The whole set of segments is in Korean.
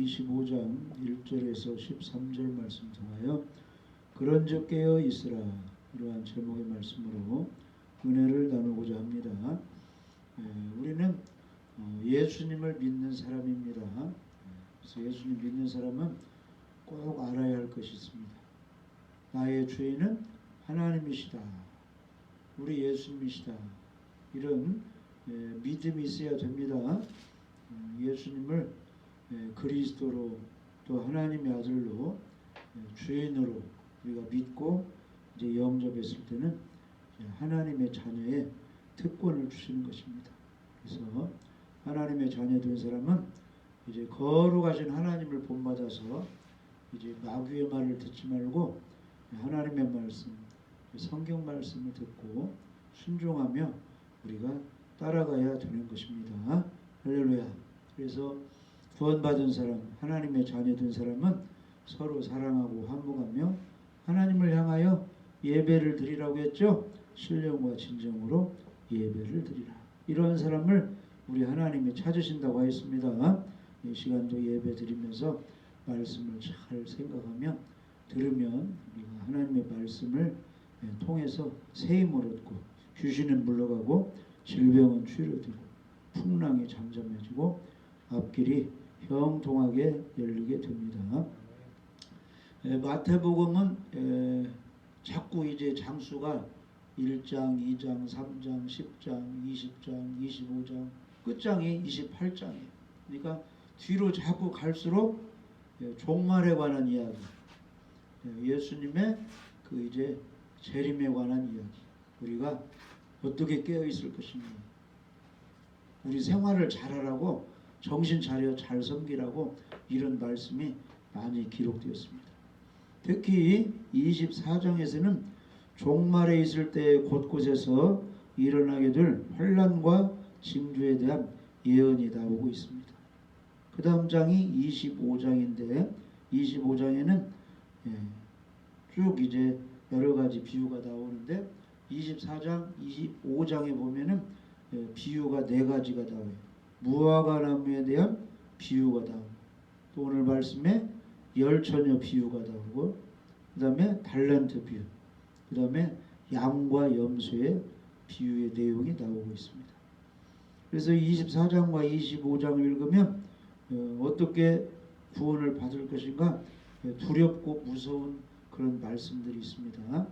25장 1절에서 13절 말씀 통하여 그런즉 깨어 있으라, 이러한 제목의 말씀으로 은혜를 나누고자 합니다. 우리는 예수님을 믿는 사람입니다. 그래서 예수님 믿는 사람은 꼭 알아야 할 것이 있습니다. 나의 주인은 하나님이시다, 우리 예수님이시다, 이런 믿음이 있어야 됩니다. 예수님을 그리스도로 또 하나님의 아들로 주인으로 우리가 믿고 이제 영접했을 때는 하나님의 자녀의 특권을 주시는 것입니다. 그래서 하나님의 자녀 된 사람은 이제 거룩하신 하나님을 본받아서 이제 마귀의 말을 듣지 말고 하나님의 말씀, 성경 말씀을 듣고 순종하며 우리가 따라가야 되는 것입니다. 할렐루야. 그래서 구원받은 사람, 하나님의 자녀 된 사람은 서로 사랑하고 화목하며 하나님을 향하여 예배를 드리라고 했죠. 신령과 진정으로 예배를 드리라. 이런 사람을 우리 하나님이 찾으신다고 하였습니다. 이 시간도 예배 드리면서 말씀을 잘 생각하며 들으면 우리가 하나님의 말씀을 통해서 세임을 얻고 귀신은 물러가고 질병은 치료되고 풍랑이 잠잠해지고 앞길이 형통하게 열리게 됩니다. 마태복음은 자꾸 이제 장수가 1장, 2장, 3장, 10장, 20장, 25장, 끝장이 28장이에요. 그러니까 뒤로 자꾸 갈수록 종말에 관한 이야기, 예수님의 그 이제 재림에 관한 이야기, 우리가 어떻게 깨어 있을 것인가, 우리 생활을 잘하라고, 정신 차려 잘 섬기라고 이런 말씀이 많이 기록되었습니다. 특히 24장에서는 종말에 있을 때 곳곳에서 일어나게 될 환난과 징조에 대한 예언이 나오고 있습니다. 그 다음 장이 25장인데 25장에는 쭉 이제 여러 가지 비유가 나오는데 24장, 25장에 보면은 비유가 4가지가 나와요. 무화과나무에 대한 비유가 나오고, 또 오늘 말씀에 열처녀 비유가 나오고, 그 다음에 달란트 비유, 그 다음에 양과 염소의 비유의 내용이 나오고 있습니다. 그래서 24장과 25장을 읽으면 어떻게 구원을 받을 것인가 두렵고 무서운 그런 말씀들이 있습니다.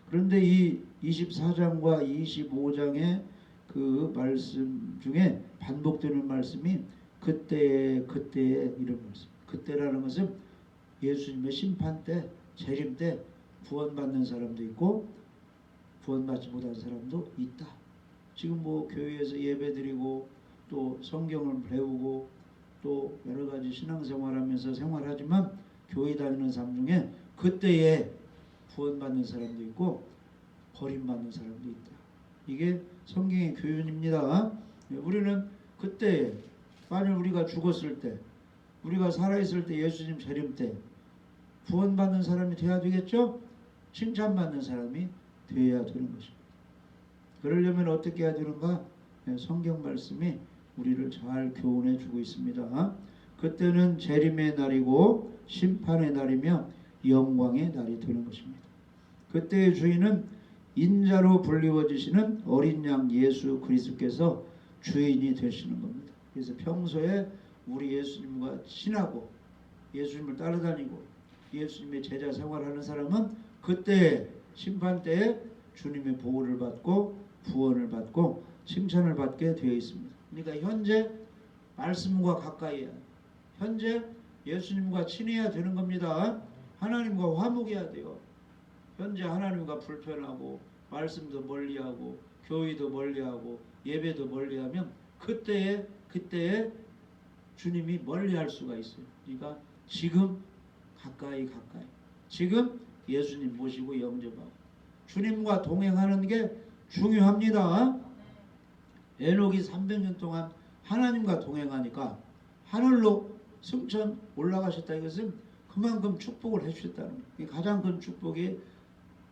그런데 이 24장과 25장의 그 말씀 중에 반복되는 말씀이 그때에 이런 말씀. 그때라는 것은 예수님의 심판 때, 재림 때 구원받는 사람도 있고 구원받지 못한 사람도 있다. 지금 뭐 교회에서 예배드리고 또 성경을 배우고 또 여러 가지 신앙생활하면서 생활하지만 교회 다니는 사람 중에 그때에 구원받는 사람도 있고 버림받는 사람도 있다. 이게 성경의 교훈입니다. 우리는 그때, 만일 우리가 죽었을 때, 우리가 살아있을 때, 예수님 재림 때 구원받는 사람이 돼야 되겠죠? 칭찬받는 사람이 돼야 되는 것입니다. 그러려면 어떻게 해야 되는가? 성경 말씀이 우리를 잘 교훈해 주고 있습니다. 그때는 재림의 날이고 심판의 날이며 영광의 날이 되는 것입니다. 그때의 주인은 인자로 불리워지시는 어린 양 예수 그리스도께서 주인이 되시는 겁니다. 그래서 평소에 우리 예수님과 친하고 예수님을 따라다니고 예수님의 제자 생활하는 사람은 그때 심판 때에 주님의 보호를 받고 구원을 받고 칭찬을 받게 되어 있습니다. 그러니까 현재 말씀과 가까이 해야, 현재 예수님과 친해야 되는 겁니다. 하나님과 화목해야 돼요. 현재 하나님과 불편하고 말씀도 멀리하고 교회도 멀리하고 예배도 멀리하면 그때에 주님이 멀리할 수가 있어요. 그러니까 지금 가까이 지금 예수님 모시고 영접하고 주님과 동행하는 게 중요합니다. 에녹이 300년 동안 하나님과 동행하니까 하늘로 승천 올라가셨다. 이것은 그만큼 축복을 해주셨다는 거예요. 가장 큰 축복이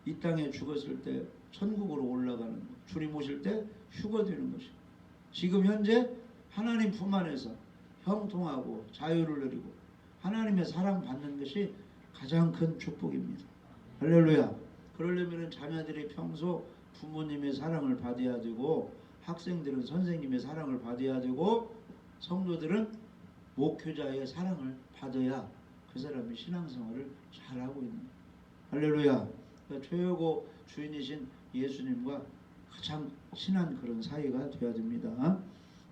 이 땅에 죽었을 때 천국으로 올라가는 것, 주님 오실 때 휴거되는 것이고, 지금 현재 하나님 품 안에서 형통하고 자유를 누리고 하나님의 사랑 받는 것이 가장 큰 축복입니다. 할렐루야. 그러려면 자녀들이 평소 부모님의 사랑을 받아야 되고, 학생들은 선생님의 사랑을 받아야 되고, 성도들은 목회자의 사랑을 받아야 그 사람이 신앙생활을 잘하고 있는 거예요. 할렐루야. 그러니까 최고 주인이신 예수님과 가장 친한 그런 사이가 되어야 됩니다.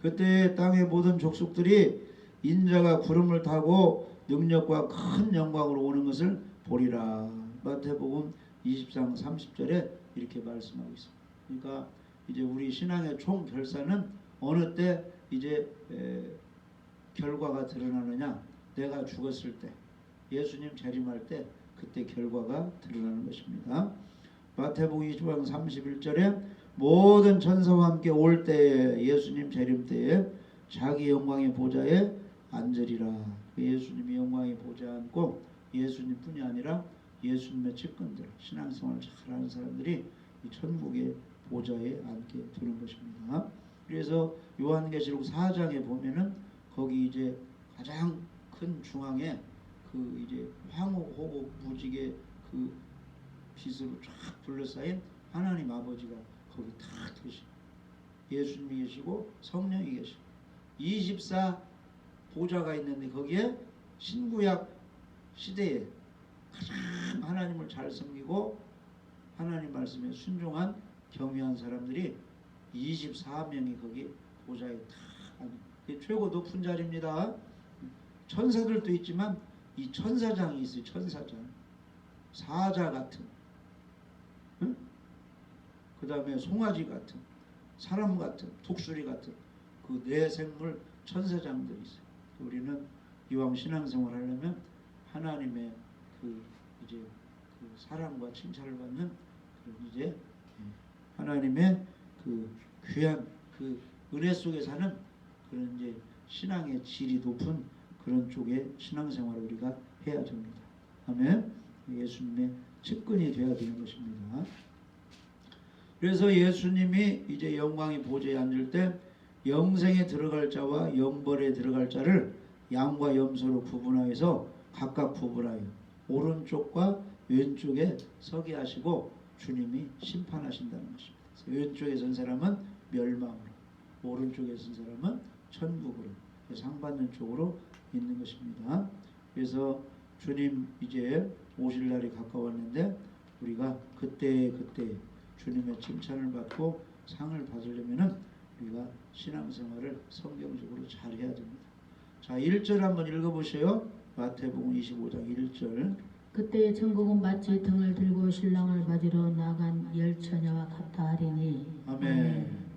그때 땅의 모든 족속들이 인자가 구름을 타고 능력과 큰 영광으로 오는 것을 보리라. 마태복음 20장 30절에 이렇게 말씀하고 있습니다. 그러니까 이제 우리 신앙의 총 결산은 어느 때 이제 결과가 드러나느냐? 내가 죽었을 때, 예수님 재림할 때 그때 결과가 드러나는 것입니다. 마태복음 20장 31절에 모든 천사와 함께 올 때에, 예수님 재림 때에 자기 영광의 보좌에 앉으리라. 예수님이 영광의 보좌에 앉고, 예수님뿐이 아니라 예수님의 측근들, 신앙생활을 잘하는 사람들이 이 천국의 보좌에 앉게 되는 것입니다. 그래서 요한계시록 4장에 보면은 거기 이제 가장 큰 중앙에 그 이제 황홀호곡 무지개 그 빛으로 쫙 둘러싸인 하나님 아버지가 거기 다 계시고, 예수님이 계시고 성령이 계시고 24 보좌가 있는데, 거기에 신구약 시대에 가장 하나님을 잘 섬기고 하나님 말씀에 순종한 경외한 사람들이 24명이 거기 보좌에 다 앉아. 최고 높은 자리입니다. 천사들도 있지만 이 천사장이 있어요. 천사장. 사자 같은, 응? 그 다음에 송아지 같은, 사람 같은, 독수리 같은 그 네 생물 천사장들이 있어요. 우리는 이왕 신앙생활 하려면 하나님의 그 이제 그 사랑과 칭찬을 받는 그 이제 하나님의 그 귀한 그 은혜 속에 사는 그런 이제 신앙의 질이 높은 그런 쪽의 신앙생활을 우리가 해야 됩니다. 아멘. 예수님의 측근이 되어야 되는 것입니다. 그래서 예수님이 이제 영광의 보좌에 앉을 때 영생에 들어갈 자와 영벌에 들어갈 자를 양과 염소로 구분하여서 각각 구분하여 오른쪽과 왼쪽에 서게 하시고 주님이 심판하신다는 것입니다. 왼쪽에 선 사람은 멸망으로, 오른쪽에 선 사람은 천국으로, 상 받는 쪽으로 있는 것입니다. 그래서 주님 이제 오실 날이 가까웠는데 우리가 그때 주님의 칭찬을 받고 상을 받으려면은 우리가 신앙생활을 성경적으로 잘 해야 됩니다. 자, 1절 한번 읽어보세요. 마태복음 25장 1절. 그때 천국은 마치 등을 들고 신랑을 맞으러 나간 열처녀와 같아 하리니. 아멘.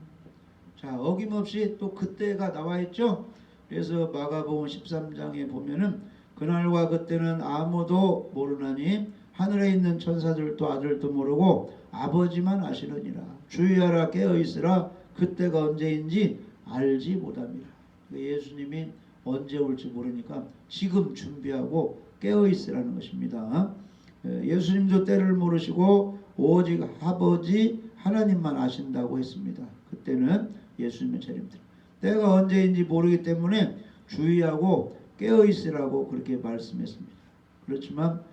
자, 어김없이 또 그때가 나와 있죠. 그래서 마가복음 13장에 보면은 그날과 그때는 아무도 모르나니 하늘에 있는 천사들도 아들도 모르고 아버지만 아시느니라. 주의하라, 깨어있으라. 그때가 언제인지 알지 못합니다. 예수님이 언제 올지 모르니까 지금 준비하고 깨어있으라는 것입니다. 예수님도 때를 모르시고 오직 아버지 하나님만 아신다고 했습니다. 그때는 예수님의 재림때. 때가 언제인지 모르기 때문에 주의하고 깨어있으라고 그렇게 말씀했습니다. 그렇지만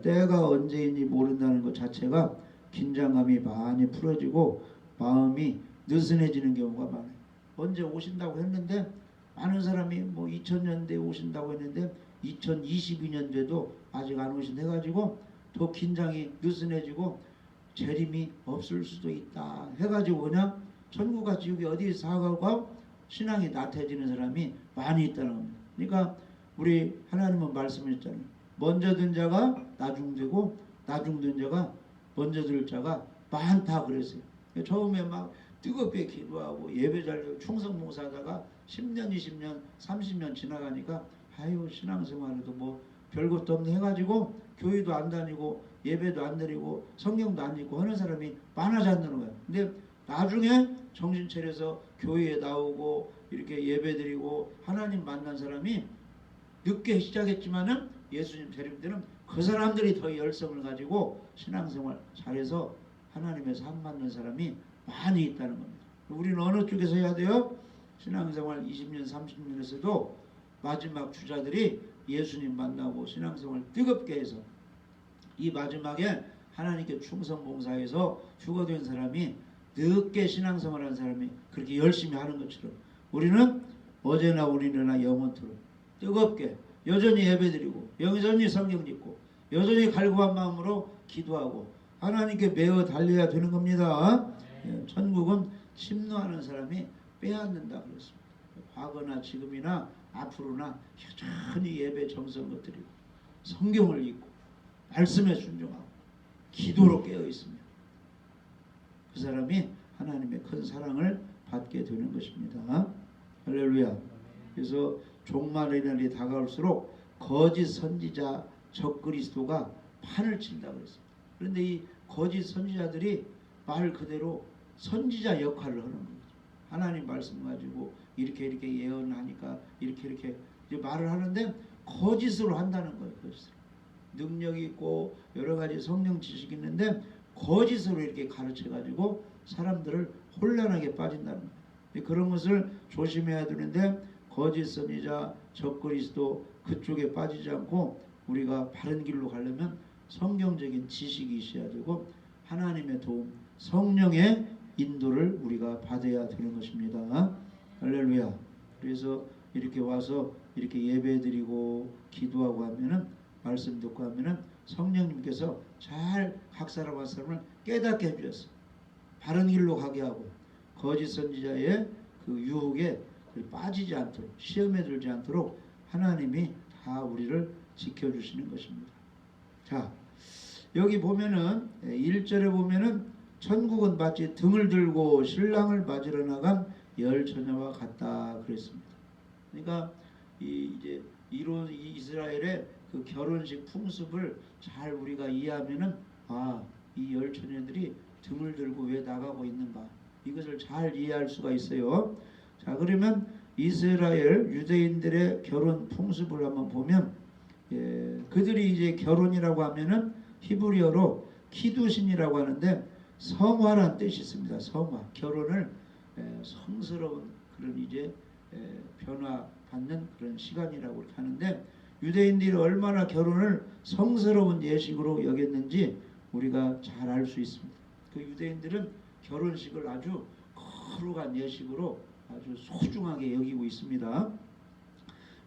때가 언제인지 모른다는 것 자체가 긴장감이 많이 풀어지고 마음이 느슨해지는 경우가 많아요. 언제 오신다고 했는데 많은 사람이 뭐 2000년대에 오신다고 했는데 2022년대도 아직 안 오신다 해가지고 더 긴장이 느슨해지고 재림이 없을 수도 있다 해가지고 그냥 천국과 지옥이 어디에 사가고 신앙이 나태해지는 사람이 많이 있다는 겁니다. 그러니까 우리 하나님은 말씀하셨잖아요. 먼저 든 자가 나중되고 나중된 자가 먼저 들 자가 많다 그랬어요. 처음에 막 뜨겁게 기도하고 예배 잘하고 충성 봉사하다가 10년, 20년, 30년 지나가니까 아유 신앙생활에도 뭐 별것도 없네 해가지고 교회도 안 다니고 예배도 안 드리고 성경도 안 읽고 하는 사람이 많아졌는 거예요. 근데 나중에 정신 차려서 교회에 나오고 이렇게 예배 드리고 하나님 만난 사람이 늦게 시작했지만은 예수님 재림 때는 그 사람들이 더 열성을 가지고 신앙생활 잘해서 하나님의 상 받는 사람이 많이 있다는 겁니다. 우리는 어느 쪽에서 해야 돼요? 신앙생활 20년, 30년에서도 마지막 주자들이 예수님 만나고 신앙생활 뜨겁게 해서 이 마지막에 하나님께 충성 봉사해서 휴거된 사람이 늦게 신앙생활한 사람이 그렇게 열심히 하는 것처럼 우리는 어제나 오늘이나 영원토록 뜨겁게 여전히 예배드리고 여전히 성경 읽고 여전히 갈구한 마음으로 기도하고 하나님께 매어 달려야 되는 겁니다. 천국은 심노하는 사람이 빼앗는다 그랬습니다. 과거나 지금이나 앞으로나 여전히 예배 정성껏 드리고 성경을 읽고 말씀에 순종하고 기도로 깨어있으면 그 사람이 하나님의 큰 사랑을 받게 되는 것입니다. 할렐루야. 그래서 종말의 날이 다가올수록 거짓 선지자 적그리스도가 판을 친다고 그랬습니다. 그런데 이 거짓 선지자들이 말 그대로 선지자 역할을 하는 거죠. 하나님 말씀 가지고 이렇게 예언하니까 이렇게 이제 말을 하는데 거짓으로 한다는 거예요. 거짓으로. 능력이 있고 여러 가지 성령 지식이 있는데 거짓으로 이렇게 가르쳐 가지고 사람들을 혼란하게 빠진다는 거예요. 그런 것을 조심해야 되는데 거짓 선지자 적그리스도 그쪽에 빠지지 않고 우리가 바른 길로 가려면 성경적인 지식이 있어야 되고 하나님의 도움, 성령의 인도를 우리가 받아야 되는 것입니다. 할렐루야. 그래서 이렇게 와서 이렇게 예배드리고 기도하고 하면은 말씀 듣고 하면은 성령님께서 잘 각 사람 한 사람을 깨닫게 해주셨어요. 바른 길로 가게 하고 거짓 선지자의 그 유혹에 빠지지 않도록 시험에 들지 않도록 하나님이 다 우리를 지켜주시는 것입니다. 자, 여기 보면은 1절에 보면은 천국은 마치 등을 들고 신랑을 맞으러 나간 열 처녀와 같다 그랬습니다. 그러니까 이제 이런 이스라엘의 그 결혼식 풍습을 잘 우리가 이해하면은 이 열 처녀들이 등을 들고 왜 나가고 있는가 이것을 잘 이해할 수가 있어요. 자, 그러면 이스라엘 유대인들의 결혼 풍습을 한번 보면 그들이 이제 결혼이라고 하면은 히브리어로 키두신이라고 하는데 성화란 뜻이 있습니다. 성화, 결혼을 성스러운 그런 이제 변화받는 그런 시간이라고 하는데 유대인들이 얼마나 결혼을 성스러운 예식으로 여겼는지 우리가 잘 알 수 있습니다. 그 유대인들은 결혼식을 아주 거룩한 예식으로 아주 소중하게 여기고 있습니다.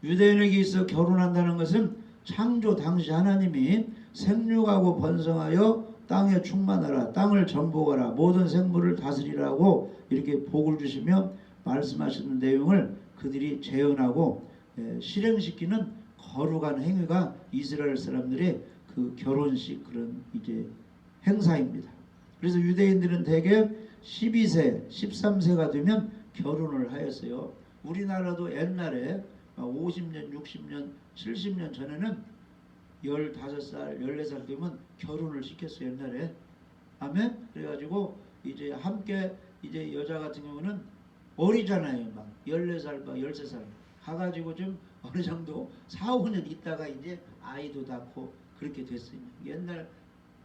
유대인에게 있어 결혼한다는 것은 창조 당시 하나님이 생육하고 번성하여 땅에 충만하라, 땅을 정복하라, 모든 생물을 다스리라고 이렇게 복을 주시며 말씀하시는 내용을 그들이 재현하고 실행시키는 거룩한 행위가 이스라엘 사람들의 그 결혼식 그런 이제 행사입니다. 그래서 유대인들은 대개 12세, 13세가 되면 결혼을 하였어요. 우리나라도 옛날에 50년, 60년, 70년 전에는 15살, 14살 되면 결혼을 시켰어요. 옛날에. 아멘? 그래가지고 이제 함께 이제 여자 같은 경우는 어리잖아요. 막 14살, 막 13살 가가지고 좀 어느 정도 4, 5년 있다가 이제 아이도 낳고 그렇게 됐어요. 옛날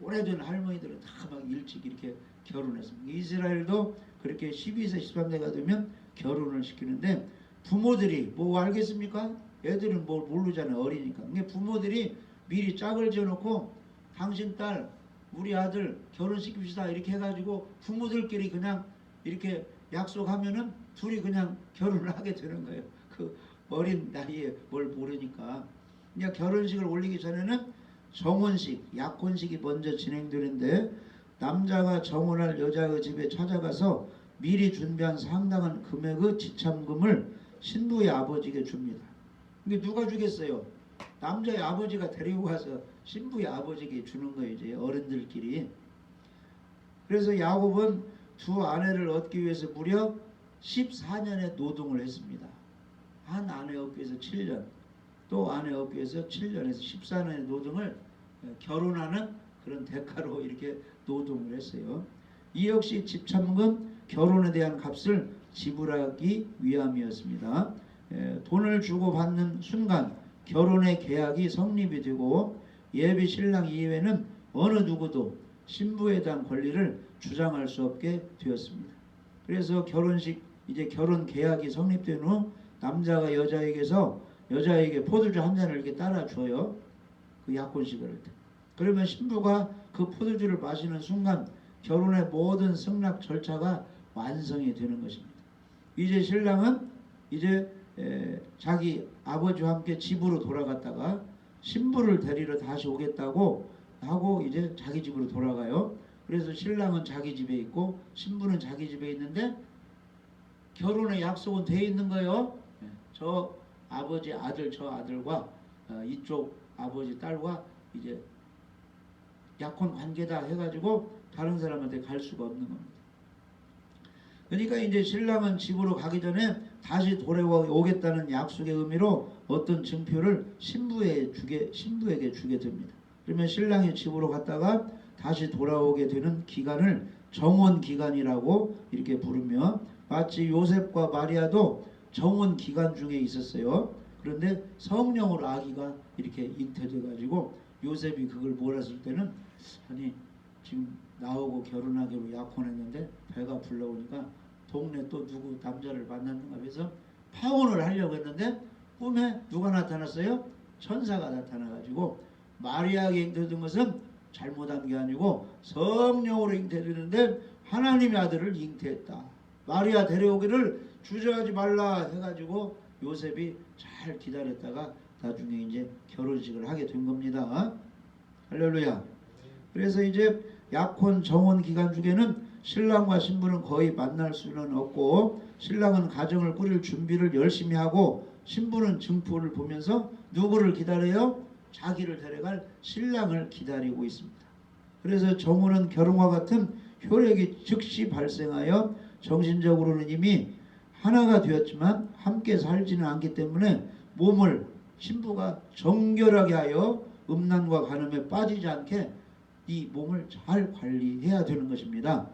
오래된 할머니들은 다 막 일찍 이렇게 결혼했습니다. 이스라엘도 그렇게 12세, 13세가 되면 결혼을 시키는데 부모들이 뭐 알겠습니까? 애들은 뭘 모르잖아요. 어리니까. 근데 부모들이 미리 짝을 지어놓고 당신 딸, 우리 아들 결혼시킵시다 이렇게 해가지고 부모들끼리 그냥 이렇게 약속하면은 둘이 그냥 결혼을 하게 되는 거예요. 그 어린 나이에 뭘 모르니까. 그러니까 결혼식을 올리기 전에는 정혼식, 약혼식이 먼저 진행되는데 남자가 정혼할 여자의 집에 찾아가서 미리 준비한 상당한 금액의 지참금을 신부의 아버지에게 줍니다. 이게 누가 주겠어요? 남자의 아버지가 데리고 가서 신부의 아버지에게 주는 거예요. 이제 어른들끼리. 그래서 야곱은 두 아내를 얻기 위해서 무려 14년의 노동을 했습니다. 한 아내 얻기 위해서 7년, 또 아내 얻기 위해서 7년에서 14년의 노동을 결혼하는 그런 대가로 이렇게 노동을 했어요. 이 역시 집참금, 결혼에 대한 값을 지불하기 위함이었습니다. 돈을 주고 받는 순간 결혼의 계약이 성립이 되고 예비 신랑 이외에는 어느 누구도 신부에 대한 권리를 주장할 수 없게 되었습니다. 그래서 결혼식 이제 결혼 계약이 성립된 후 남자가 여자에게서 여자에게 포도주 한 잔을 이렇게 따라 줘요. 그 약혼식을 할 때. 그러면 신부가 그 포도주를 마시는 순간 결혼의 모든 승낙 절차가 완성이 되는 것입니다. 이제 신랑은 이제 자기 아버지와 함께 집으로 돌아갔다가 신부를 데리러 다시 오겠다고 하고 이제 자기 집으로 돌아가요. 그래서 신랑은 자기 집에 있고 신부는 자기 집에 있는데 결혼의 약속은 돼 있는 거예요. 저 아버지 아들 저 아들과 이쪽 아버지 딸과 이제 약혼 관계다 해가지고 다른 사람한테 갈 수가 없는 겁니다. 그러니까 이제 신랑은 집으로 가기 전에 다시 돌아오겠다는 약속의 의미로 어떤 증표를 신부에게 주게 됩니다. 그러면 신랑이 집으로 갔다가 다시 돌아오게 되는 기간을 정원 기간이라고 이렇게 부르며, 마치 요셉과 마리아도 정원 기간 중에 있었어요. 그런데 성령으로 아기가 이렇게 잉태돼 가지고 요셉이 그걸 몰았을 때는, 아니 지금 나오고 결혼하기로 약혼했는데 배가 불러오니까 동네 또 누구 남자를 만났는가 해서 파혼을 하려고 했는데 꿈에 누가 나타났어요? 천사가 나타나가지고 마리아에게 잉태된 것은 잘못한 게 아니고 성령으로 잉태되는데 하나님의 아들을 잉태했다. 마리아 데려오기를 주저하지 말라 해가지고 요셉이 잘 기다렸다가 나중에 이제 결혼식을 하게 된 겁니다. 할렐루야. 그래서 이제 약혼 정혼 기간 중에는 신랑과 신부는 거의 만날 수는 없고, 신랑은 가정을 꾸릴 준비를 열심히 하고 신부는 증포를 보면서 누구를 기다려요? 자기를 데려갈 신랑을 기다리고 있습니다. 그래서 정혼은 결혼과 같은 효력이 즉시 발생하여 정신적으로는 이미 하나가 되었지만 함께 살지는 않기 때문에 몸을 신부가 정결하게 하여 음란과 간음에 빠지지 않게 이 몸을 잘 관리해야 되는 것입니다.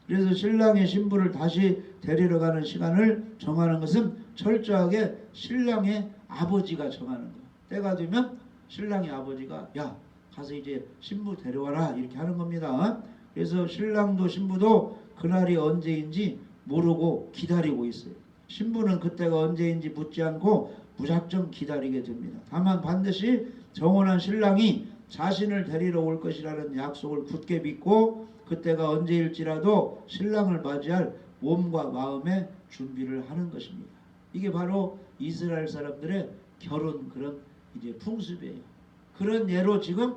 그래서 신랑이 신부를 다시 데리러 가는 시간을 정하는 것은 철저하게 신랑의 아버지가 정하는 거예요. 때가 되면 신랑의 아버지가 야 가서 이제 신부 데려와라 이렇게 하는 겁니다. 그래서 신랑도 신부도 그날이 언제인지 모르고 기다리고 있어요. 신부는 그때가 언제인지 묻지 않고 무작정 기다리게 됩니다. 다만 반드시 정혼한 신랑이 자신을 데리러 올 것이라는 약속을 굳게 믿고 그때가 언제일지라도 신랑을 맞이할 몸과 마음의 준비를 하는 것입니다. 이게 바로 이스라엘 사람들의 결혼 그런 이제 풍습이에요. 그런 예로 지금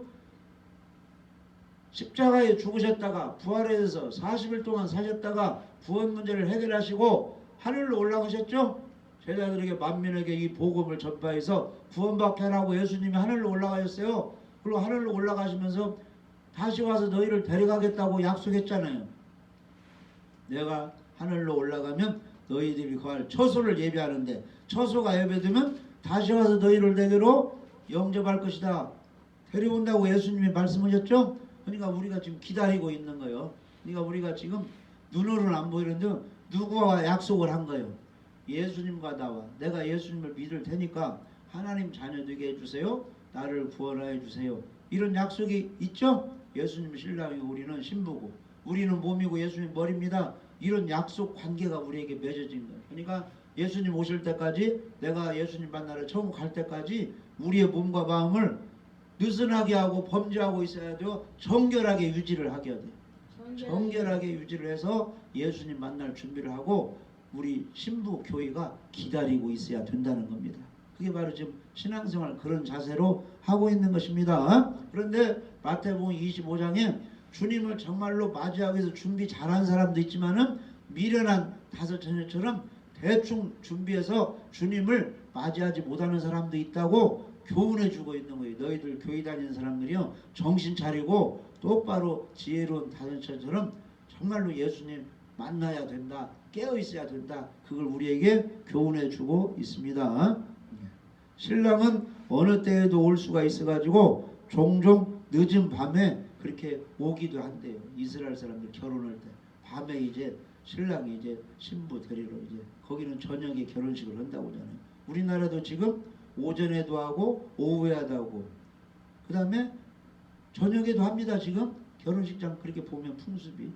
십자가에 죽으셨다가 부활해서 40일 동안 사셨다가 구원 문제를 해결하시고 하늘로 올라가셨죠? 제자들에게 만민에게 이 복음을 전파해서 구원받게 하라고 예수님이 하늘로 올라가셨어요. 그리고 하늘로 올라가시면서 다시 와서 너희를 데려가겠다고 약속했잖아요. 내가 하늘로 올라가면 너희들이 거할 처소를 예비하는데 처소가 예배되면 다시 와서 너희를 내게로 영접할 것이다. 데려온다고 예수님이 말씀하셨죠? 그러니까 우리가 지금 기다리고 있는 거예요. 그러니까 우리가 지금 눈으로는 안 보이는데 누구와 약속을 한 거예요. 예수님과 나와 내가 예수님을 믿을 테니까 하나님 자녀 되게 해주세요. 나를 구원하여 주세요. 이런 약속이 있죠? 예수님 신랑이고 우리는 신부고 우리는 몸이고 예수님 머리입니다. 이런 약속 관계가 우리에게 맺어진 거예요. 그러니까 예수님 오실 때까지 내가 예수님 만나러 천국 갈 때까지 우리의 몸과 마음을 느슨하게 하고 범죄하고 있어야 돼요. 정결하게 유지를 하게 돼요. 정결하게 유지를 해서 예수님 만날 준비를 하고 우리 신부 교회가 기다리고 있어야 된다는 겁니다. 그게 바로 지금 신앙생활 그런 자세로 하고 있는 것입니다. 그런데 마태복음 25장에 주님을 정말로 맞이하기 위해서 준비 잘한 사람도 있지만은 미련한 다섯 처녀처럼 대충 준비해서 주님을 맞이하지 못하는 사람도 있다고 교훈해 주고 있는 거예요. 너희들 교회 다니는 사람들이요 정신 차리고 똑바로 지혜로운 다섯 처녀처럼 정말로 예수님 만나야 된다. 깨어 있어야 된다. 그걸 우리에게 교훈해 주고 있습니다. 신랑은 어느 때에도 올 수가 있어가지고 종종 늦은 밤에 그렇게 오기도 한대요. 이스라엘 사람들 결혼할 때 밤에 이제 신랑이 이제 신부 데리러 이제 거기는 저녁에 결혼식을 한다고 하잖아요. 우리나라도 지금 오전에도 하고 오후에도 하고 그 다음에 저녁에도 합니다. 지금 결혼식장 그렇게 보면 풍습이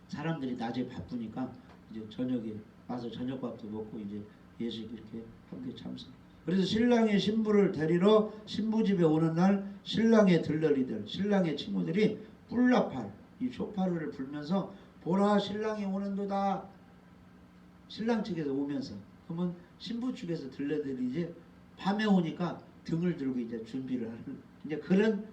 사람들이 낮에 바쁘니까 이제 저녁에 와서 저녁밥도 먹고 이제 예식이 이렇게 함께 참석. 그래서 신랑이 신부를 데리러 신부 집에 오는 날 신랑의 들러리들, 신랑의 친구들이 뿔나팔, 이 쇼파르를 불면서 보라 신랑이 오는도다. 신랑 측에서 오면서 그러면 신부 측에서 들러리들이 이제 밤에 오니까 등을 들고 이제 준비를 하는 이제 그런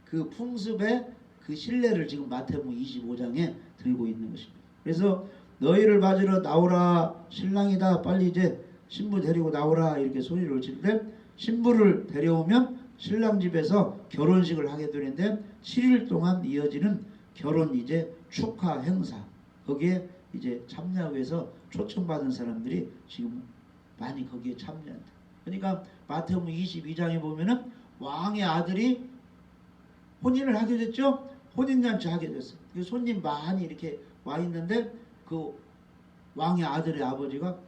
그 풍습의 그 신뢰를 지금 마태복음 25장에 들고 있는 것입니다. 그래서 너희를 맞으러 나오라 신랑이다 빨리 이제 신부 데리고 나오라 이렇게 소리를 칠 때 신부를 데려오면 신랑 집에서 결혼식을 하게 되는데 7일 동안 이어지는 결혼 이제 축하 행사 거기에 이제 참여하기 위해서 초청받은 사람들이 지금 많이 거기에 참여한다. 그러니까 마태복음 22장에 보면은 왕의 아들이 혼인을 하게 됐죠. 혼인잔치 하게 됐어요. 손님 많이 이렇게 와 있는데 그 왕의 아들의 아버지가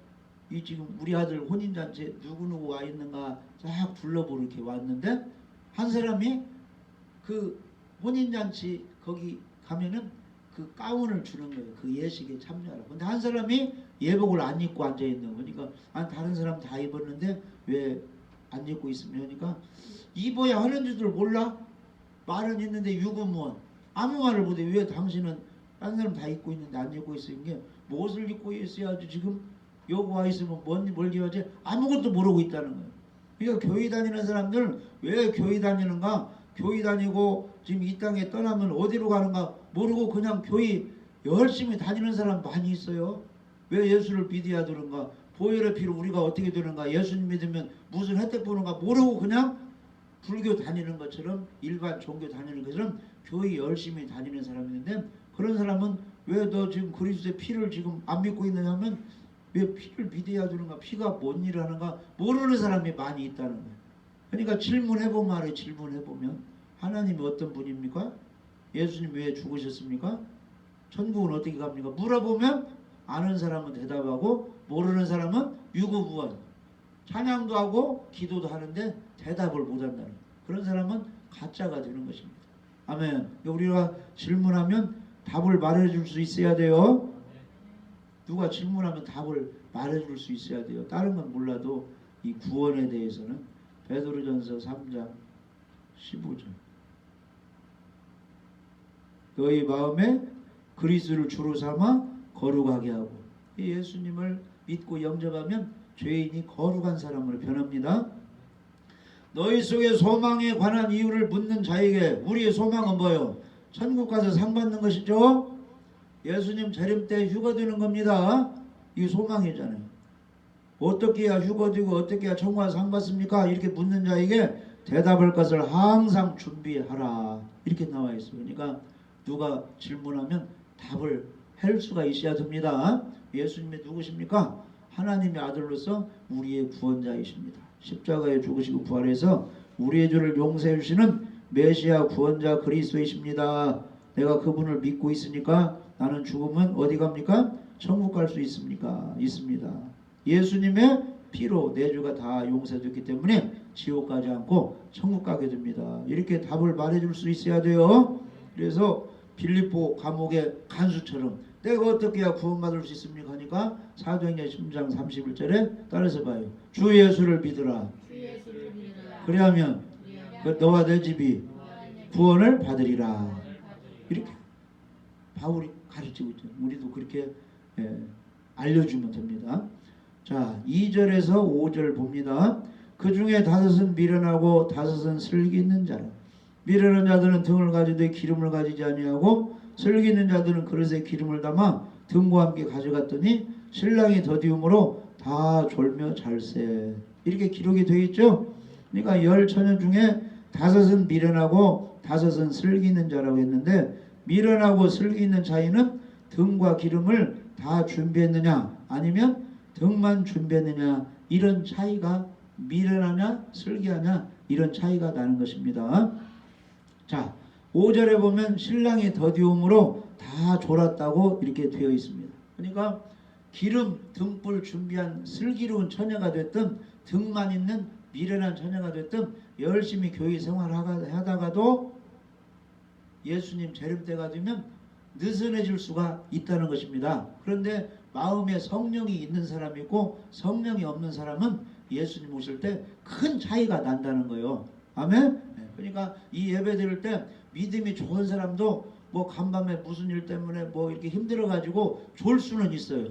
이 지금 우리 아들 혼인잔치에 누구누구 와 있는가 쫙 둘러보러 이렇게 왔는데 한 사람이 그 혼인잔치 거기 가면은 그 가운을 주는 거예요. 그 예식에 참여하라고. 근데 한 사람이 예복을 안 입고 앉아 있는 거니까 다른 사람 다 입었는데 왜 안 입고 있으면 하니까 입어야 하는 줄을 몰라? 말은 있는데 유구무원 아무 말을 못해. 왜 당신은 다른 사람 다 입고 있는데 안 입고 있어요? 이게 무엇을 입고 있어야지 지금 여기 와 있으면 뭘 입어야지 아무것도 모르고 있다는 거예요. 그러니까 교회 다니는 사람들 왜 교회 다니는가? 교회 다니고 지금 이 땅에 떠나면 어디로 가는가 모르고 그냥 교회 열심히 다니는 사람 많이 있어요. 왜 예수를 믿어야 되는가? 보혈의 피로 우리가 어떻게 되는가? 예수님 믿으면 무슨 혜택 보는가 모르고 그냥 불교 다니는 것처럼 일반 종교 다니는 것처럼 교회 열심히 다니는 사람이 있는데 그런 사람은 왜 너 지금 그리스도의 피를 지금 안 믿고 있느냐 하면 왜 피를 믿어야 되는가? 피가 뭔 일을 하는가? 모르는 사람이 많이 있다는 거예요. 그러니까 질문해보면 말이에요. 질문해보면 하나님이 어떤 분입니까? 예수님 왜 죽으셨습니까? 천국은 어떻게 갑니까? 물어보면 아는 사람은 대답하고 모르는 사람은 유구무원 찬양도 하고 기도도 하는데 대답을 못한다는 거예요. 그런 사람은 가짜가 되는 것입니다. 아멘. 우리가 질문하면 답을 말해줄 수 있어야 돼요. 누가 질문하면 답을 말해줄 수 있어야 돼요. 다른 건 몰라도 이 구원에 대해서는 베드로전서 3장 15절 너희 마음에 그리스도를 주로 삼아 거룩하게 하고 예수님을 믿고 영접하면 죄인이 거룩한 사람으로 변합니다. 너희 속에 소망에 관한 이유를 묻는 자에게 우리의 소망은 뭐예요? 천국 가서 상 받는 것이죠. 예수님 재림 때 휴거 되는 겁니다. 이게 소망이잖아요. 어떻게 해야 휴거 되고 어떻게 해야 천국 가서 상 받습니까? 이렇게 묻는 자에게 대답할 것을 항상 준비하라 이렇게 나와 있어요. 그러니까 누가 질문하면 답을 할 수가 있어야 됩니다. 예수님이 누구십니까? 하나님의 아들로서 우리의 구원자이십니다. 십자가에 죽으시고 부활해서 우리의 죄를 용서해 주시는 메시아 구원자 그리스도이십니다. 내가 그분을 믿고 있으니까 나는 죽으면 어디 갑니까? 천국 갈 수 있습니까? 있습니다. 예수님의 피로 내 죄가 다 용서됐기 때문에 지옥 가지 않고 천국 가게 됩니다. 이렇게 답을 말해줄 수 있어야 돼요. 그래서 빌립보 감옥의 간수처럼 내가 어떻게 해야 구원받을 수 있습니까? 하니까 사도행전 10장 31절에 따라서 봐요. 주 예수를 믿으라. 그리하면 너와 내 집이 구원을 받으리라. 이렇게 바울이 가르치고 있죠. 우리도 그렇게 알려주면 됩니다. 자, 2절에서 5절 봅니다. 그 중에 5은 미련하고 5은 슬기 있는 자라. 미련한 자들은 등을 가지되 기름을 가지지 아니하고 슬기 있는 자들은 그릇에 기름을 담아 등과 함께 가져갔더니 신랑이 더디움으로 다 졸며 잘세. 이렇게 기록이 되어 있죠. 그러니까 10처녀 중에 5은 미련하고 5은 슬기 있는 자라고 했는데 미련하고 슬기 있는 차이는 등과 기름을 다 준비했느냐 아니면 등만 준비했느냐 이런 차이가 미련하냐 슬기하냐 이런 차이가 나는 것입니다. 자 5절에 보면 신랑이 더디움으로 다 졸았다고 이렇게 되어 있습니다. 그러니까 기름 등불 준비한 슬기로운 처녀가 됐든 등만 있는 미련한 처녀가 됐든 열심히 교회 생활하다가도 예수님 재림 때가 되면 느슨해질 수가 있다는 것입니다. 그런데 마음에 성령이 있는 사람이 있고 성령이 없는 사람은 예수님 오실 때 큰 차이가 난다는 거예요. 아멘? 그러니까 이 예배 드릴 때 믿음이 좋은 사람도 뭐 간밤에 무슨 일 때문에 뭐 이렇게 힘들어 가지고 졸 수는 있어요.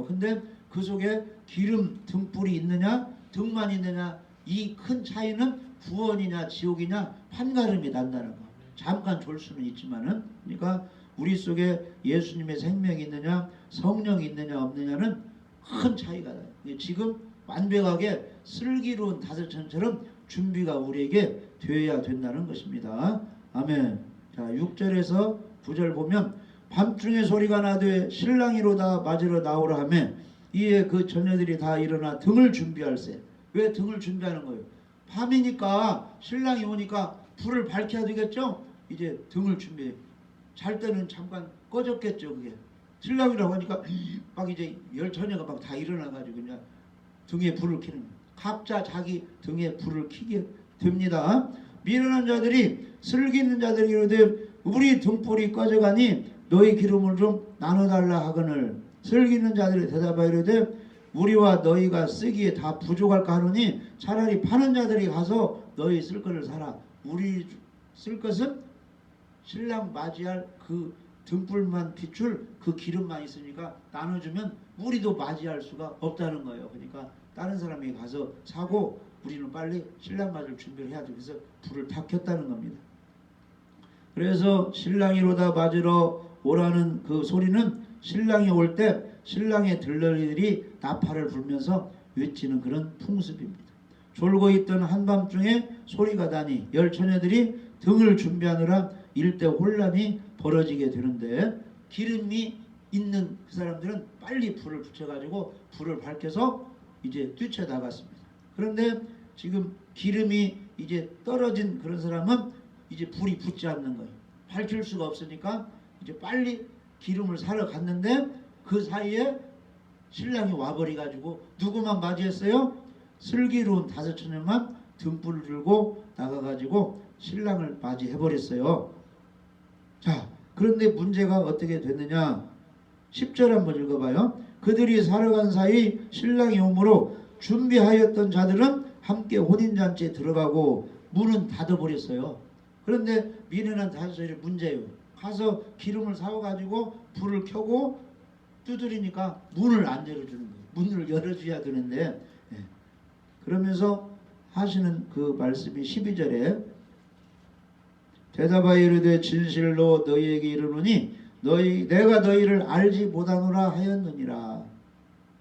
근데 그 속에 기름 등불이 있느냐 등만 있느냐 이 큰 차이는 구원이냐 지옥이냐 판가름이 난다는 거. 잠깐 졸 수는 있지만은 그러니까 우리 속에 예수님의 생명이 있느냐 성령이 있느냐 없느냐는 큰 차이가 나요. 지금 완벽하게 슬기로운 다섯천처럼 준비가 우리에게 되어야 된다는 것입니다. 아멘. 자 6절에서 9절 보면 밤중에 소리가 나되 신랑이로다 맞으러 나오라 하매 이에 그 처녀들이 다 일어나 등을 준비할세. 왜 등을 준비하는 거예요? 밤이니까 신랑이 오니까 불을 밝혀야 되겠죠? 이제 등을 준비해. 잘 때는 잠깐 꺼졌겠죠. 그게 신랑이라고 하니까 막 이제 열 처녀가 막 다 일어나가지고 그냥 등에 불을 켜는 거예요. 각자 자기 등에 불을 켜게 됩니다. 미련한 자들이 슬기 있는 자들이 이르되 우리 등불이 꺼져가니 너희 기름을 좀 나눠달라 하거늘 슬기 있는 자들이 대답하여 이르되 우리와 너희가 쓰기에 다 부족할까 하노니 차라리 파는 자들이 가서 너희 쓸 것을 사라. 우리 쓸 것은 신랑 맞이할 그 등불만 비출 그 기름만 있으니까 나눠주면 우리도 맞이할 수가 없다는 거예요. 그러니까 다른 사람이 가서 사고 우리는 빨리 신랑 맞을 준비를 해야죠. 그래서 불을 다 켰다는 겁니다. 그래서 신랑이로다 맞으러 오라는 그 소리는 신랑이 올 때 신랑의 들러리들이 나팔을 불면서 외치는 그런 풍습입니다. 졸고 있던 한밤중에 소리가 나니 열 처녀들이 등을 준비하느라 일대 혼란이 벌어지게 되는데 기름이 있는 그 사람들은 빨리 불을 붙여가지고 불을 밝혀서 이제 뛰쳐나갔습니다. 그런데 지금 기름이 이제 떨어진 그런 사람은 이제 불이 붙지 않는 거예요. 밝힐 수가 없으니까 이제 빨리 기름을 사러 갔는데 그 사이에 신랑이 와버려가지고 누구만 맞이했어요? 슬기로운 다섯 처녀만 등불을 들고 나가가지고 신랑을 맞이해버렸어요. 자, 그런데 문제가 어떻게 됐느냐? 10절 한번 읽어봐요. 그들이 사러 간 사이 신랑이 오므로 준비하였던 자들은 함께 혼인잔치에 들어가고 문은 닫아버렸어요. 그런데 미련한 다섯이 문제예요. 가서 기름을 사와가지고 불을 켜고 두드리니까 문을 안 열어주는 거예요. 문을 열어줘야 되는데 그러면서 하시는 그 말씀이 12절에 대답하여 이르되 진실로 너희에게 이르노니 내가 너희를 알지 못하노라 하였느니라.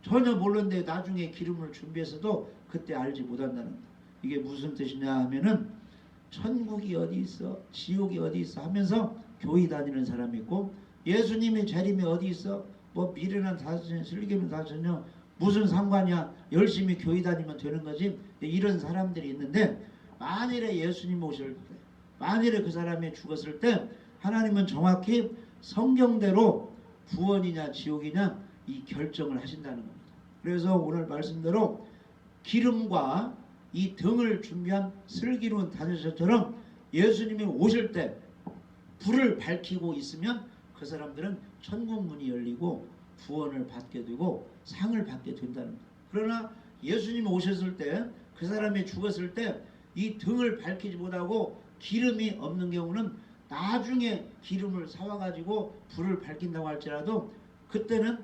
전혀 몰랐는데 나중에 기름을 준비해서도 그때 알지 못한다는 거예요. 이게 무슨 뜻이냐 하면은 천국이 어디 있어 지옥이 어디 있어 하면서 교회 다니는 사람이 있고 예수님의 재림이 어디 있어 뭐 미련한 다섯년 슬기는 다섯년 무슨 상관이야 열심히 교회 다니면 되는 거지 이런 사람들이 있는데 만일에 예수님 오실 때 만일에 그 사람이 죽었을 때 하나님은 정확히 성경대로 구원이냐 지옥이냐 이 결정을 하신다는 겁니다. 그래서 오늘 말씀대로 기름과 이 등을 준비한 슬기로운 다섯처럼 예수님이 오실 때 불을 밝히고 있으면 그 사람들은 천국 문이 열리고 구원을 받게 되고 상을 받게 된다는 겁니다. 그러나 예수님이 오셨을 때 그 사람이 죽었을 때 이 등을 밝히지 못하고 기름이 없는 경우는 나중에 기름을 사와가지고 불을 밝힌다고 할지라도 그때는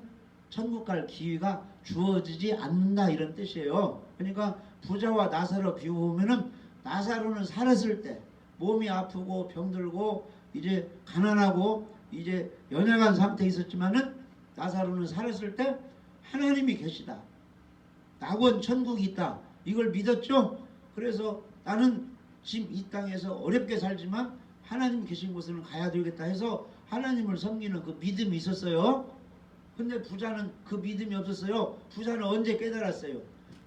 천국 갈 기회가 주어지지 않는다 이런 뜻이에요. 그러니까 부자와 나사로 비유하면은 나사로는 살았을 때 몸이 아프고 병들고 이제 가난하고 이제 연약한 상태에 있었지만은 나사로는 살았을 때 하나님이 계시다. 낙원 천국이 있다. 이걸 믿었죠. 그래서 나는 지금 이 땅에서 어렵게 살지만 하나님 계신 곳으로 가야 되겠다 해서 하나님을 섬기는 그 믿음이 있었어요. 근데 부자는 그 믿음이 없었어요. 부자는 언제 깨달았어요?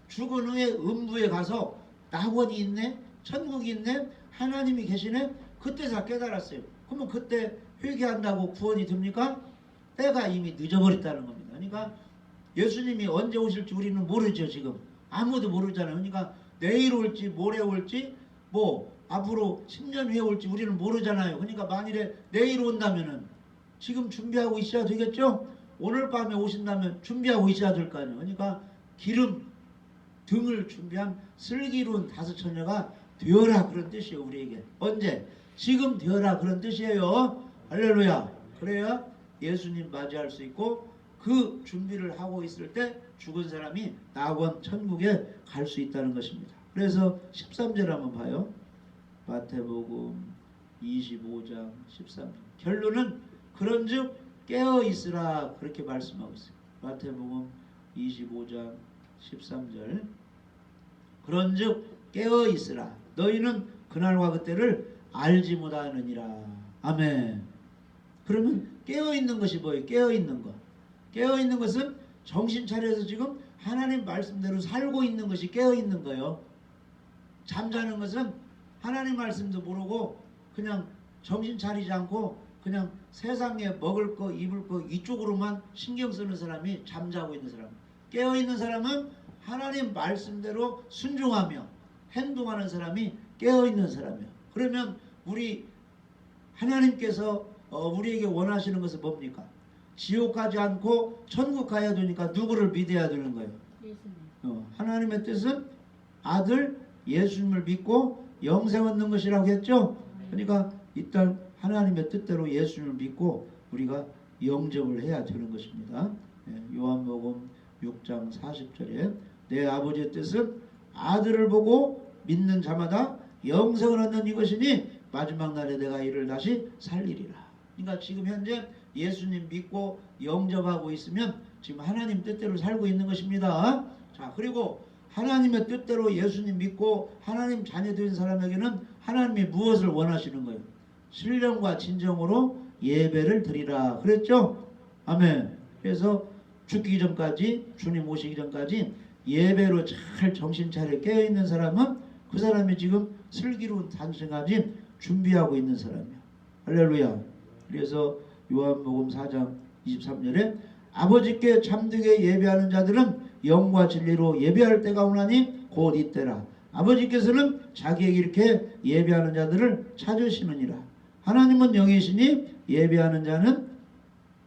죽은 후에 음부에 가서 낙원이 있네, 천국이 있네, 하나님이 계시네. 그때 다 깨달았어요. 그러면 그때 회개한다고 구원이 됩니까? 때가 이미 늦어버렸다는 겁니다. 그러니까 예수님이 언제 오실지 우리는 모르죠. 지금 아무도 모르잖아요. 그러니까 내일 올지 모레 올지 뭐 앞으로 10년 후에 올지 우리는 모르잖아요. 그러니까 만일에 내일 온다면은 지금 준비하고 있어야 되겠죠. 오늘 밤에 오신다면 준비하고 있어야 될 거 아니에요. 그러니까 기름 등을 준비한 슬기로운 다섯 처녀가 되어라 그런 뜻이에요. 우리에게 언제? 지금 되어라 그런 뜻이에요. 할렐루야. 그래야 예수님 맞이할 수 있고 그 준비를 하고 있을 때 죽은 사람이 낙원 천국에 갈 수 있다는 것입니다. 그래서 13절 한번 봐요. 마태복음 25장 13절 결론은 그런즉 깨어 있으라 그렇게 말씀하고 있어요. 마태복음 25장 13절 그런즉 깨어 있으라 너희는 그날과 그때를 알지 못하느니라. 아멘. 그러면 깨어 있는 것이 뭐예요? 깨어 있는 것. 깨어 있는 것은 정신 차려서 지금 하나님 말씀대로 살고 있는 것이 깨어 있는 거예요. 잠자는 것은 하나님 말씀도 모르고 그냥 정신 차리지 않고 그냥 세상에 먹을 거 입을 거 이쪽으로만 신경 쓰는 사람이 잠자고 있는 사람. 깨어 있는 사람은 하나님 말씀대로 순종하며 행동하는 사람이 깨어 있는 사람이에요. 그러면 우리 하나님께서 우리에게 원하시는 것은 뭡니까? 지옥 가지 않고 천국 가야 되니까 누구를 믿어야 되는 거예요? 예수님. 하나님의 뜻은 아들 예수님을 믿고 영생 얻는 것이라고 했죠. 그러니까 일단 하나님의 뜻대로 예수님을 믿고 우리가 영접을 해야 되는 것입니다. 요한복음 6장 40절에 내 아버지의 뜻은 아들을 보고 믿는 자마다 영생을 얻는 이것이니 마지막 날에 내가 이를 다시 살리리라. 그러니까 지금 현재 예수님 믿고 영접하고 있으면 지금 하나님 뜻대로 살고 있는 것입니다. 자, 그리고 하나님의 뜻대로 예수님 믿고 하나님 자녀 된 사람에게는 하나님이 무엇을 원하시는 거예요? 신령과 진정으로 예배를 드리라 그랬죠? 아멘. 그래서 죽기 전까지 주님 오시기 전까지 예배로 잘 정신 차려 깨어있는 사람은 그 사람이 지금 슬기로운 탄생까지 준비하고 있는 사람이야. 할렐루야. 그래서 요한복음 4장 23절에 아버지께 참되게 예배하는 자들은 영과 진리로 예배할 때가 오나니 곧 이때라. 아버지께서는 자기에게 이렇게 예배하는 자들을 찾으시느니라. 하나님은 영이시니 예배하는 자는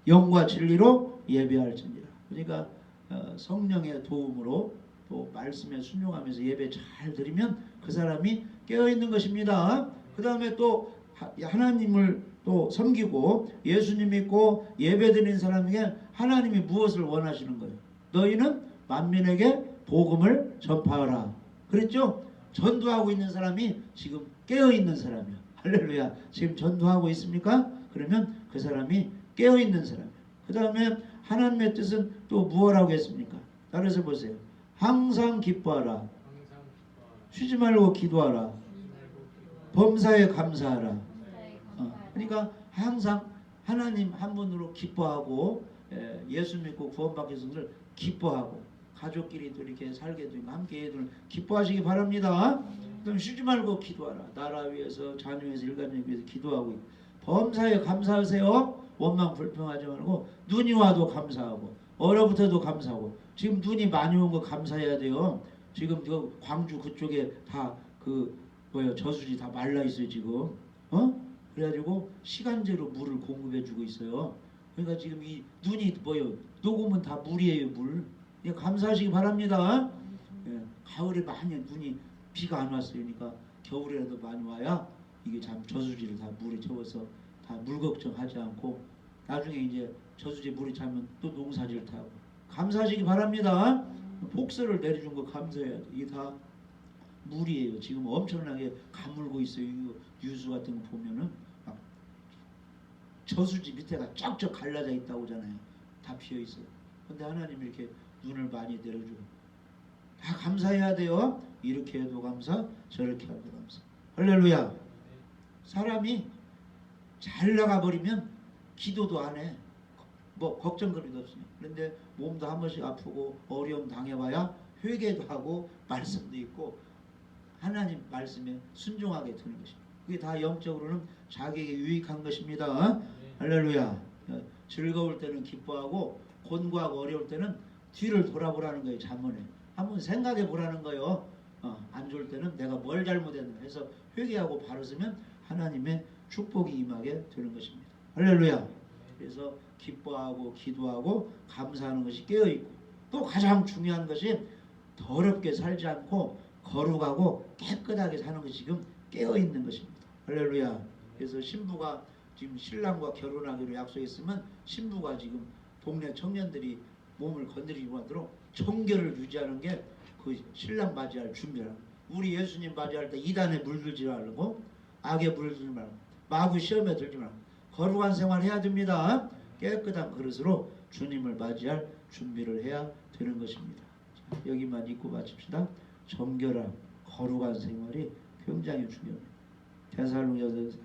영과 진리로 예배할지니라. 그러니까 성령의 도움으로 또 말씀에 순종하면서 예배 잘 드리면 그 사람이 깨어있는 것입니다. 그 다음에 또 하나님을 또 섬기고 예수님 믿고 예배 드리는 사람에게 하나님이 무엇을 원하시는 거예요? 너희는 만민에게 복음을 전파하라. 그랬죠? 전도하고 있는 사람이 지금 깨어있는 사람이야. 할렐루야. 지금 전도하고 있습니까? 그러면 그 사람이 깨어있는 사람이야. 그 다음에 하나님의 뜻은 또 무엇라고 했습니까? 따라서 보세요. 항상 기뻐하라. 쉬지 말고 기도하라. 범사에 감사하라. 그러니까 항상 하나님 한 분으로 기뻐하고 예수 믿고 구원받게 해서 기뻐하고 가족끼리 또 이렇게 살게 되고 함께 기뻐하시기 바랍니다. 그럼 쉬지 말고 기도하라. 나라 위해서 자녀 위해서 일가족 위해서 기도하고 있고 범사에 감사하세요. 원망 불평하지 말고 눈이 와도 감사하고 얼어붙어도 감사하고 지금 눈이 많이 온 거 감사해야 돼요. 지금 그 광주 그쪽에 다 그 저수지 다 말라 있어요 지금. 그래가지고 시간제로 물을 공급해주고 있어요. 그러니까 지금 이 눈이 녹으면 다 물이에요 물. 감사하시기 바랍니다. 가을에 많이 눈이 비가 안 왔어요. 그러니까 겨울에라도 많이 와야 이게 참 저수지를 다 물에 채워서 다 물 걱정하지 않고 나중에 이제 저수지 물이 차면 또 농사질 타고 감사하시기 바랍니다. 폭설을 내려준 거 감사해야 돼. 이게 다 물이에요. 지금 엄청나게 가물고 있어요. 뉴스 같은 거 보면은 막 저수지 밑에가 쫙쫙 갈라져 있다고 하잖아요. 다 비어 있어요. 근데 하나님이 이렇게 눈을 많이 내려주고 다 감사해야 돼요. 이렇게 해도 감사, 저렇게 해도 감사. 할렐루야. 사람이 잘 나가버리면 기도도 안 해. 뭐 걱정거리도 없으니까. 그런데 몸도 한 번씩 아프고 어려움 당해봐야 회개도 하고 말씀도 있고 하나님 말씀에 순종하게 되는 것입니다. 그게 다 영적으로는 자기에게 유익한 것입니다. 할렐루야. 즐거울 때는 기뻐하고 곤고하고 어려울 때는 뒤를 돌아보라는 거예요. 잠언에 한번 생각해 보라는 거예요. 안 좋을 때는 내가 뭘 잘못했나 해서 회개하고 바로 서면 하나님의 축복이 임하게 되는 것입니다. 할렐루야. 그래서 기뻐하고 기도하고 감사하는 것이 깨어있고, 또 가장 중요한 것이 더럽게 살지 않고 거룩하고 깨끗하게 사는 것이 지금 깨어있는 것입니다. 할렐루야. 그래서 신부가 지금 신랑과 결혼하기로 약속했으면 신부가 지금 동네 청년들이 몸을 건드리지 못하도록 정결을 유지하는 게 그 신랑 맞이할 준비라. 우리 예수님 맞이할 때 이단에 물들지 말고, 악에 물들지 말고, 마구 시험에 들지 말고 거룩한 생활 해야 됩니다. 깨끗한 그릇으로 주님을 맞이할 준비를 해야 되는 것입니다. 자, 여기만 읽고 마칩시다. 정결한 거룩한 생활이 굉장히 중요합니다. 데살로니가서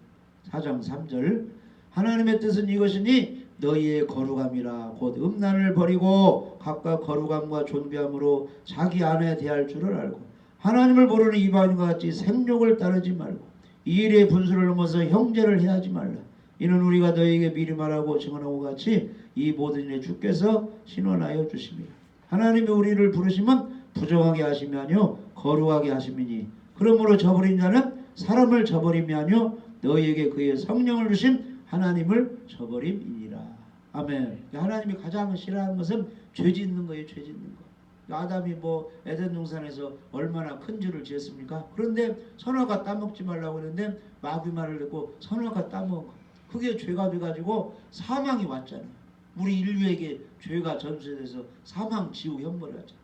4장 3절, 하나님의 뜻은 이것이니 너희의 거룩함이라 곧 음란을 버리고 각각 거룩함과 존귀함으로 자기 안에 대할 줄을 알고, 하나님을 모르는 이방인과 같이 생욕을 따르지 말고 이 일의 분수를 넘어서 형제를 해하지 말라. 이는 우리가 너희에게 미리 말하고 증언하고 같이 이 모든 일에 주께서 신원하여 주십니다. 하나님이 우리를 부르시면 부정하게 하심이 아니요 거룩하게 하심이니, 그러므로 저버린 자는 사람을 저버림이 아니요 너희에게 그의 성령을 주신 하나님을 저버림이니라. 아멘. 하나님이 가장 싫어하는 것은 죄 짓는 거예요. 죄 짓는 거. 아담이 뭐 에덴 동산에서 얼마나 큰 죄를 지었습니까? 그런데 선악과 따먹지 말라고 그랬는데 마귀 말을 듣고 선악과 따먹어. 그게 죄가 돼가지고 사망이 왔잖아요. 우리 인류에게 죄가 전수돼서 사망, 지옥, 형벌을 하잖아요.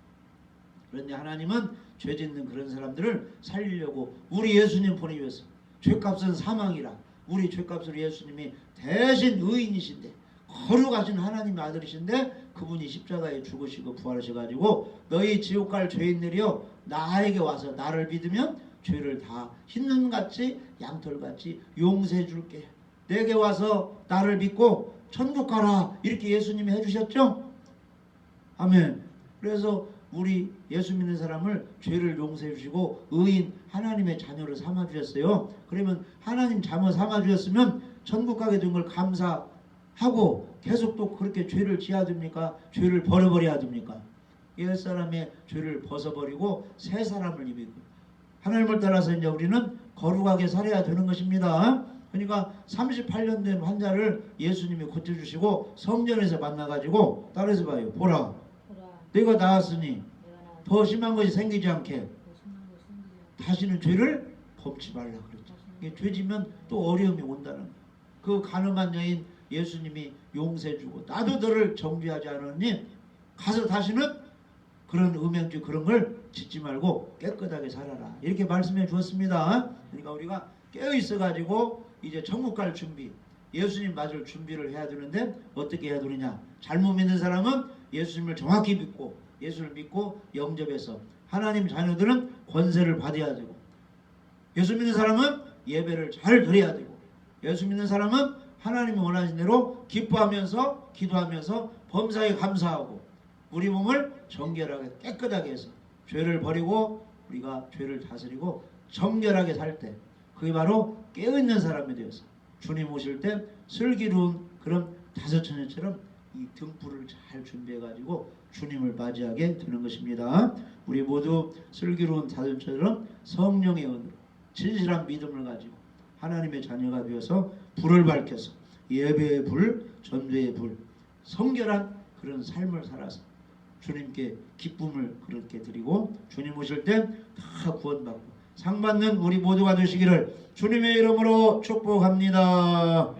그런데 하나님은 죄 짓는 그런 사람들을 살리려고 우리 예수님 보내주셨어. 죄값은 사망이라. 우리 죄값을 예수님이 대신 의인이신데, 거룩하신 하나님의 아들이신데, 그분이 십자가에 죽으시고 부활하셔가지고 너희 지옥 갈 죄인들이여 나에게 와서 나를 믿으면 죄를 다 흰눈같이 양털같이 용서해 줄게. 내게 와서 나를 믿고 천국 가라. 이렇게 예수님이 해주셨죠. 아멘. 그래서 우리 예수 믿는 사람을 죄를 용서해 주시고 의인 하나님의 자녀를 삼아 주셨어요. 그러면 하나님 자녀 삼아 주셨으면 천국 가게 된 걸 감사하고 계속 또 그렇게 죄를 지어야 됩니까? 죄를 버려버려야 됩니까? 옛 사람의 죄를 벗어버리고 새 사람을 입고 하나님을 따라서 이제 우리는 거룩하게 살아야 되는 것입니다. 그러니까 38년 된 환자를 예수님이 고쳐주시고 성전에서 만나가지고 따라서 봐요. 보라, 내가 나았으니 더 심한 것이 생기지 않게 다시는 죄를 범치 말라 그랬죠. 죄 지면 또 어려움이 온다는 거예요. 그 가늠한 여인 예수님이 용서해주고 나도 너를 정죄하지 않았니? 가서 다시는 그런 음행죄 그런 걸 짓지 말고 깨끗하게 살아라. 이렇게 말씀해 주었습니다. 그러니까 우리가 깨어있어가지고 이제 천국 갈 준비, 예수님 맞을 준비를 해야 되는데 어떻게 해야 되느냐? 잘못 믿는 사람은 예수님을 정확히 믿고 예수를 믿고 영접해서 하나님 자녀들은 권세를 받아야 되고, 예수 믿는 사람은 예배를 잘 드려야 되고, 예수 믿는 사람은 하나님이 원하신 대로 기뻐하면서 기도하면서 범사에 감사하고 우리 몸을 정결하게 깨끗하게 해서 죄를 버리고 우리가 죄를 다스리고 정결하게 살 때 그게 바로 깨어있는 사람이 되어서 주님 오실 때 슬기로운 그런 다섯처녀처럼 이 등불을 잘 준비해가지고 주님을 맞이하게 되는 것입니다. 우리 모두 슬기로운 다섯처녀처럼 성령의 은혜로 진실한 믿음을 가지고 하나님의 자녀가 되어서 불을 밝혀서 예배의 불, 전도의 불, 성결한 그런 삶을 살아서 주님께 기쁨을 그렇게 드리고 주님 오실 때 다 구원받고 상 받는 우리 모두가 되시기를 주님의 이름으로 축복합니다.